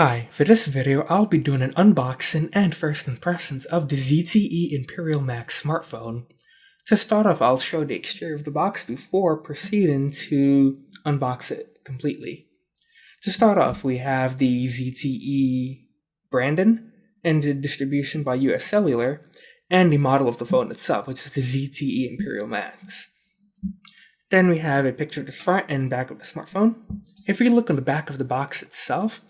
Hi, for this video I'll be doing an unboxing and first impressions of the ZTE Imperial Max smartphone. To start off, I'll show the exterior of the box before proceeding to unbox it completely. To start off, we have the ZTE branding and the distribution by US Cellular, and the model of the phone itself, which is the ZTE Imperial Max. Then we have a picture of the front and back of the smartphone. If we look on the back of the box itself,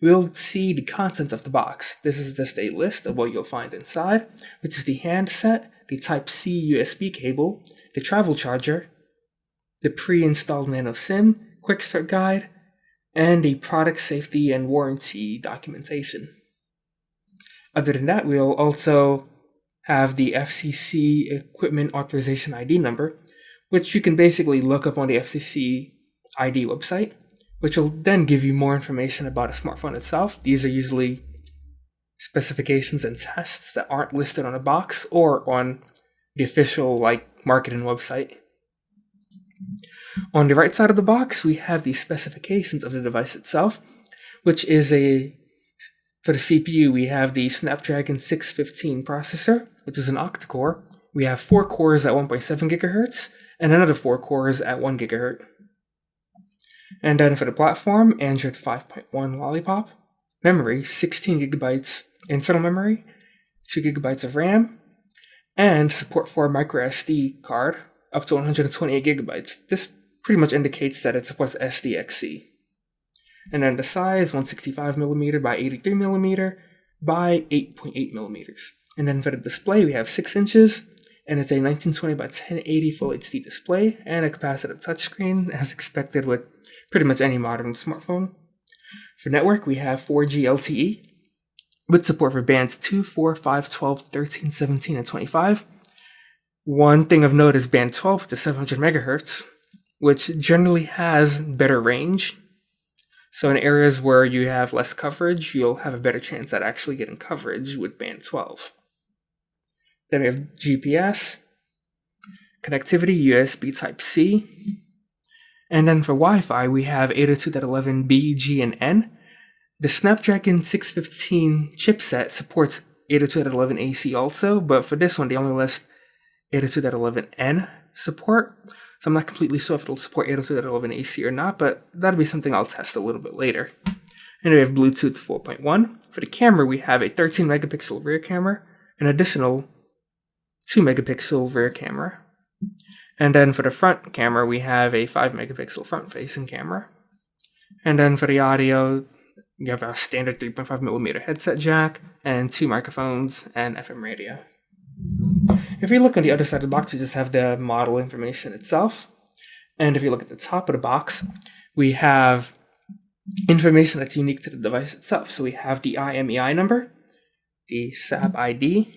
we'll see the contents of the box. This is just a list of what you'll find inside, which is the handset, the Type-C USB cable, the travel charger, the pre-installed nano SIM, quick start guide, and the product safety and warranty documentation. Other than that, we'll also have the FCC Equipment Authorization ID number, which you can basically look up on the FCC ID website, which will then give you more information about a smartphone itself. These are usually specifications and tests that aren't listed on a box or on the official marketing website. On the right side of the box, we have the specifications of the device itself, which is for the CPU, we have the Snapdragon 615 processor, which is an octa-core. We have 4 cores at 1.7 GHz and another 4 cores at 1 GHz. And then for the platform, Android 5.1 Lollipop, memory, 16 GB internal memory, 2 GB of RAM, and support for a microSD card up to 128 GB. This pretty much indicates that it supports SDXC. And then the size, 165mm by 83mm by 8.8mm. And then for the display, we have 6 inches, and it's a 1920 by 1080 Full HD display and a capacitive touchscreen, as expected with pretty much any modern smartphone. For network, we have 4G LTE with support for bands 2, 4, 5, 12, 13, 17, and 25. One thing of note is band 12 to 700 MHz, which generally has better range. So in areas where you have less coverage, you'll have a better chance at actually getting coverage with band 12. Then we have GPS, connectivity, USB Type-C, and then for Wi-Fi, we have 802.11b, G, and N. The Snapdragon 615 chipset supports 802.11ac also, but for this one, they only list 802.11n support. So I'm not completely sure if it'll support 802.11ac or not, but that'll be something I'll test a little bit later. And we have Bluetooth 4.1. For the camera, we have a 13 megapixel rear camera, an additional 2 megapixel rear camera. And then for the front camera, we have a 5 megapixel front facing camera. And then for the audio, you have a standard 3.5mm headset jack and 2 microphones and FM radio. If you look on the other side of the box, you just have the model information itself. And if you look at the top of the box, we have information that's unique to the device itself. So we have the IMEI number, the SAP ID,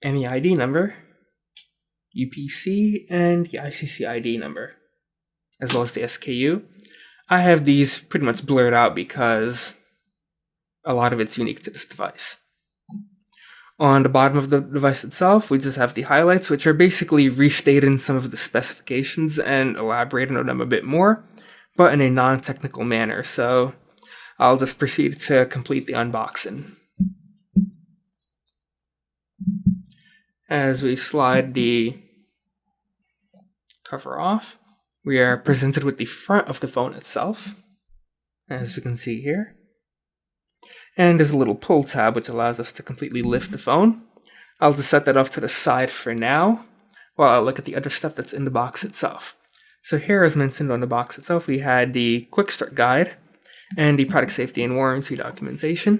MEID number, UPC, and the ICC ID number, as well as the SKU. I have these pretty much blurred out because a lot of it's unique to this device. On the bottom of the device itself, we just have the highlights, which are basically restating some of the specifications and elaborating on them a bit more, but in a non-technical manner. So I'll just proceed to complete the unboxing. As we slide the cover off, we are presented with the front of the phone itself, as you can see here. And there's a little pull tab which allows us to completely lift the phone. I'll just set that off to the side for now, while I look at the other stuff that's in the box itself. So here, as mentioned on the box itself, we had the quick start guide and the product safety and warranty documentation.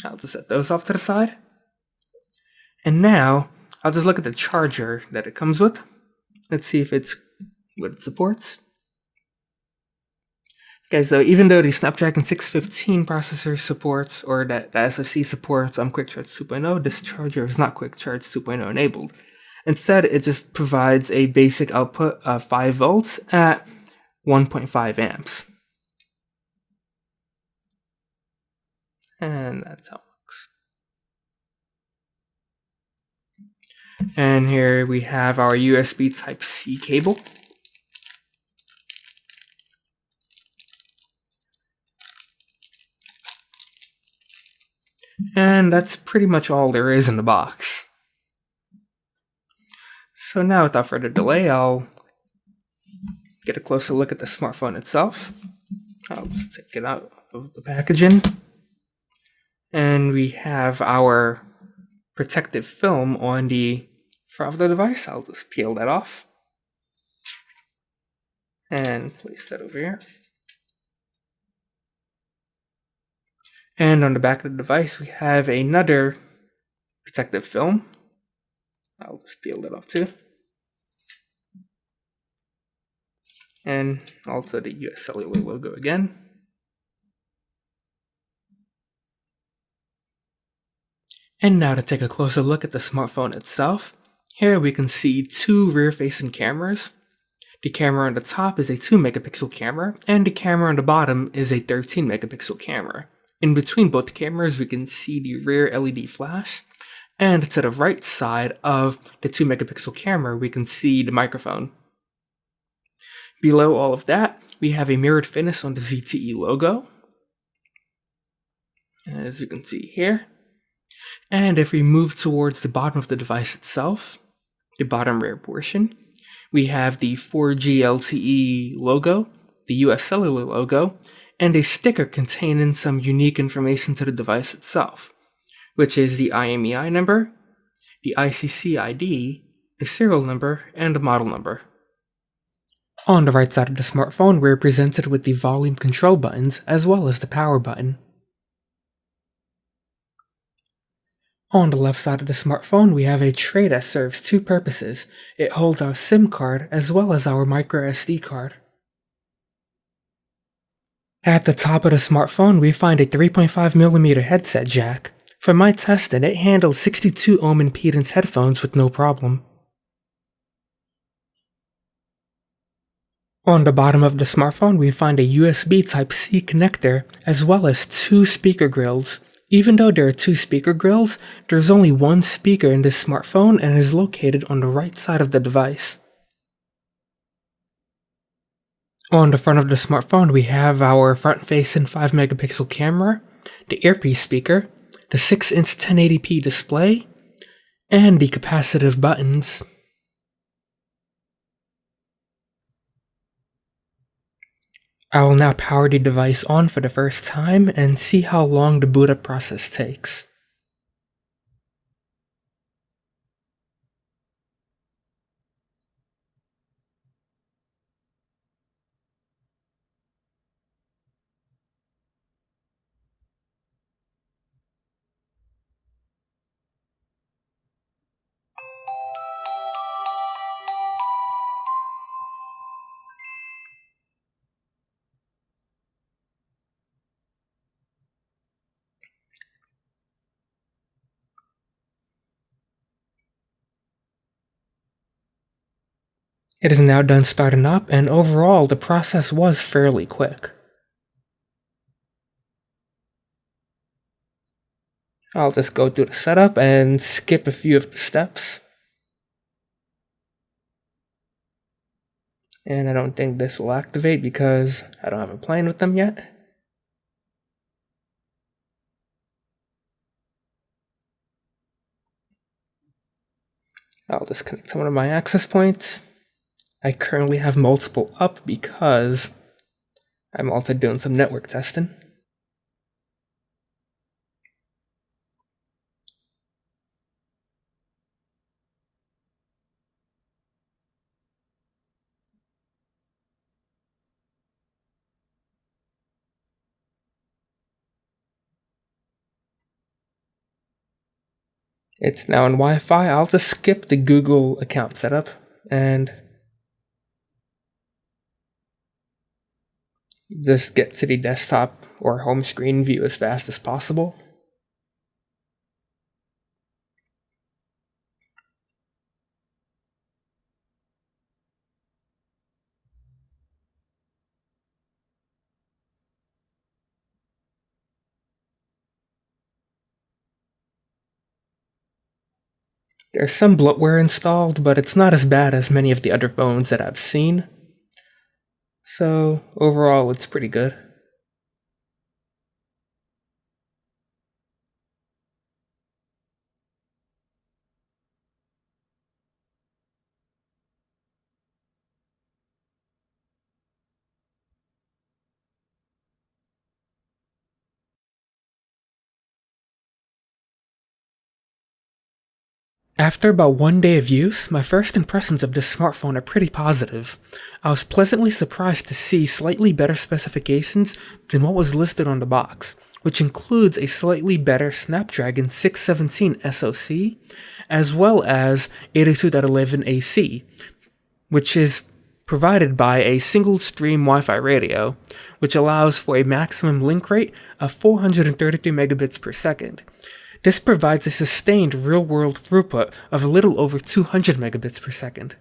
I'll just set those off to the side. And now, I'll just look at the charger that it comes with. Let's see if it's what it supports. Okay, so even though the Snapdragon 615 processor supports, or that the SoC supports Quick Charge 2.0, this charger is not Quick Charge 2.0 enabled. Instead, it just provides a basic output of 5 volts at 1.5 amps. And that's how it looks. And here we have our USB Type-C cable. And that's pretty much all there is in the box. So now, without further delay, I'll get a closer look at the smartphone itself. I'll just take it out of the packaging. And we have our protective film on the front of the device. I'll just peel that off and place that over here. And on the back of the device, we have another protective film. I'll just peel that off too. And also the US Cellular logo again. And now to take a closer look at the smartphone itself. Here we can see two rear-facing cameras. The camera on the top is a 2 megapixel camera, and the camera on the bottom is a 13 megapixel camera. In between both cameras, we can see the rear LED flash, and to the right side of the 2 megapixel camera, we can see the microphone. Below all of that, we have a mirrored finish on the ZTE logo, as you can see here. And if we move towards the bottom of the device itself, the bottom rear portion, we have the 4G LTE logo, the US Cellular logo, and a sticker containing some unique information to the device itself, which is the IMEI number, the ICC ID, the serial number, and the model number. On the right side of the smartphone, we're presented with the volume control buttons as well as the power button. On the left side of the smartphone, we have a tray that serves two purposes. It holds our SIM card as well as our microSD card. At the top of the smartphone, we find a 3.5mm headset jack. For my testing, it handled 62 ohm impedance headphones with no problem. On the bottom of the smartphone, we find a USB Type-C connector as well as two speaker grills. Even though there are two speaker grills, there's only one speaker in this smartphone and it is located on the right side of the device. On the front of the smartphone, we have our front-facing 5 megapixel camera, the earpiece speaker, the 6-inch 1080p display, and the capacitive buttons. I will now power the device on for the first time and see how long the boot up process takes. It is now done starting up, and overall the process was fairly quick. I'll just go through the setup and skip a few of the steps. And I don't think this will activate because I don't have a plane with them yet. I'll disconnect some of my access points. I currently have multiple up because I'm also doing some network testing. It's now in Wi-Fi. I'll just skip the Google account setup and just get to the desktop or home screen view as fast as possible. There's some bloatware installed, but it's not as bad as many of the other phones that I've seen. So overall, it's pretty good. After about 1 day of use, my first impressions of this smartphone are pretty positive. I was pleasantly surprised to see slightly better specifications than what was listed on the box, which includes a slightly better Snapdragon 617 SoC, as well as 802.11ac, which is provided by a single stream Wi-Fi radio, which allows for a maximum link rate of 433 megabits per second. This provides a sustained real-world throughput of a little over 200 megabits per second.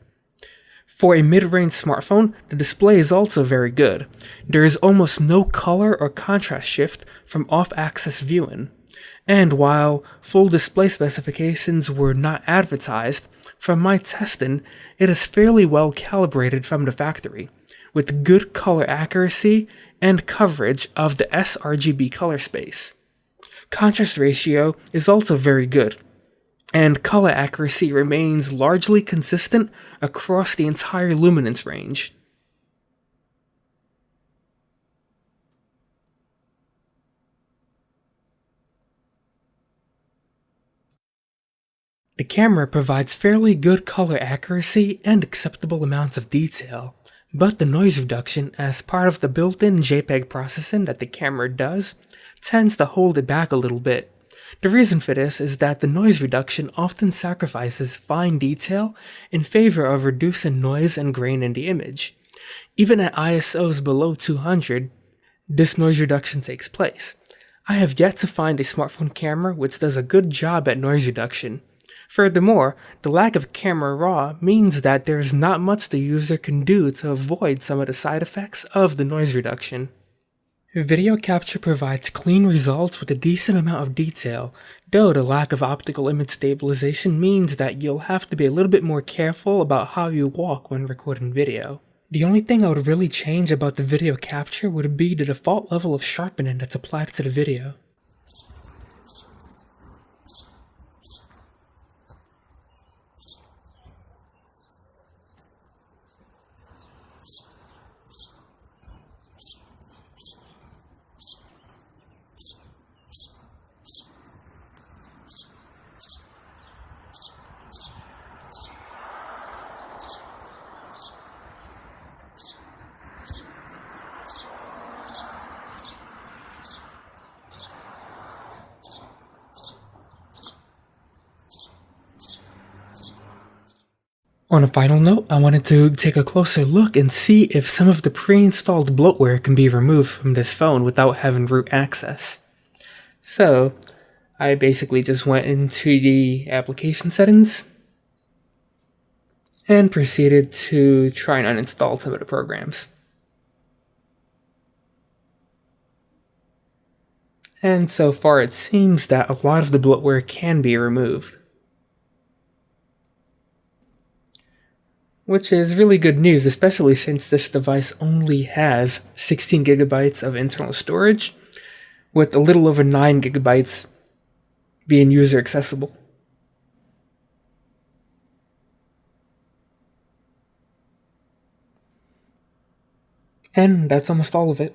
For a mid-range smartphone, the display is also very good. There is almost no color or contrast shift from off-axis viewing. And while full display specifications were not advertised, from my testing, it is fairly well calibrated from the factory, with good color accuracy and coverage of the sRGB color space. Contrast ratio is also very good, and color accuracy remains largely consistent across the entire luminance range. The camera provides fairly good color accuracy and acceptable amounts of detail, but the noise reduction as part of the built-in JPEG processing that the camera does tends to hold it back a little bit. The reason for this is that the noise reduction often sacrifices fine detail in favor of reducing noise and grain in the image. Even at ISOs below 200, this noise reduction takes place. I have yet to find a smartphone camera which does a good job at noise reduction. Furthermore, the lack of camera raw means that there is not much the user can do to avoid some of the side effects of the noise reduction. Video capture provides clean results with a decent amount of detail, though the lack of optical image stabilization means that you'll have to be a little bit more careful about how you walk when recording video. The only thing I would really change about the video capture would be the default level of sharpening that's applied to the video. On a final note, I wanted to take a closer look and see if some of the pre-installed bloatware can be removed from this phone without having root access. So, I basically just went into the application settings and proceeded to try and uninstall some of the programs. And so far it seems that a lot of the bloatware can be removed, which is really good news, especially since this device only has 16 gigabytes of internal storage, with a little over 9 gigabytes being user accessible. And that's almost all of it.